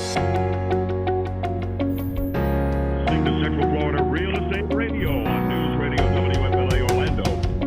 To Central Florida Real Estate Radio on News Radio WFLA Orlando.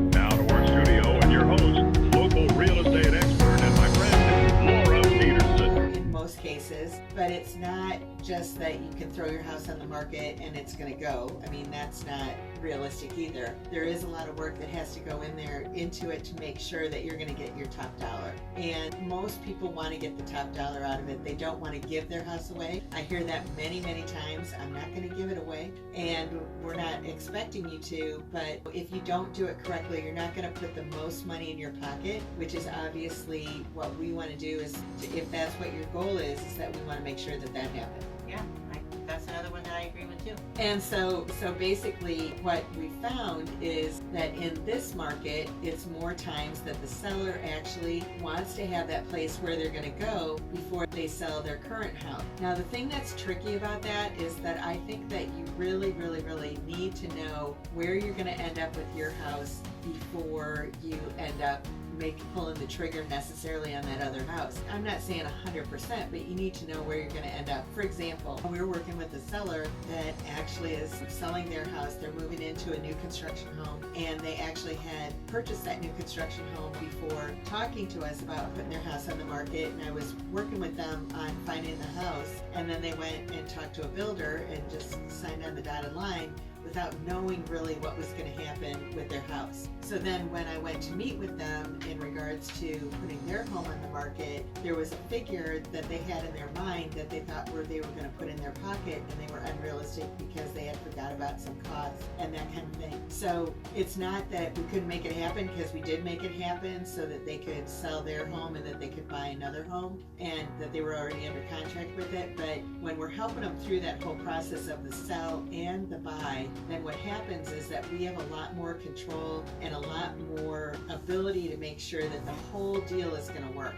Now to our studio and your host, local real estate expert and my friend, Laura Petersen. In most cases, but it's not just that you can throw your house on the market and it's going to go. I mean, that's not realistic either. There is a lot of work that has to go into it to make sure that you're going to get your top dollar. And most people want to get the top dollar out of it. They don't want to give their house away. I hear that many, many times. I'm not going to give it away, and we're not expecting you to, but if you don't do it correctly, you're not going to put the most money in your pocket, which is obviously what we want to do. If that's what your goal is that we want to make sure that happens. Yeah, that's another one that I agree with too. And so basically what we found is that in this market, it's more times that the seller actually wants to have that place where they're going to go before they sell their current house. Now, the thing that's tricky about that is that I think that you really, really, really need to know where you're going to end up with your house before you end up pulling the trigger necessarily on that other house. I'm not saying 100%, but you need to know where you're going to end up. For example, we're working with a seller that actually is selling their house. They're moving into a new construction home, and they actually had purchased that new construction home before talking to us about putting their house on the market, and I was working with them on finding the house, and then they went and talked to a builder and just signed on the dotted line without knowing really what was going to happen with their house. So then when I went to meet with them in regards to putting their home on the market, there was a figure that they had in their mind that they thought they were going to put in their pocket, and they were unrealistic because they had forgot about some costs and that kind of thing. So it's not that we couldn't make it happen, because we did make it happen so that they could sell their home and that they could buy another home, and that they were already under contract with it. But when we're helping them through that whole process of the sell and the buy, then what happens is that we have a lot more control and a lot more ability to make sure that the whole deal is going to work.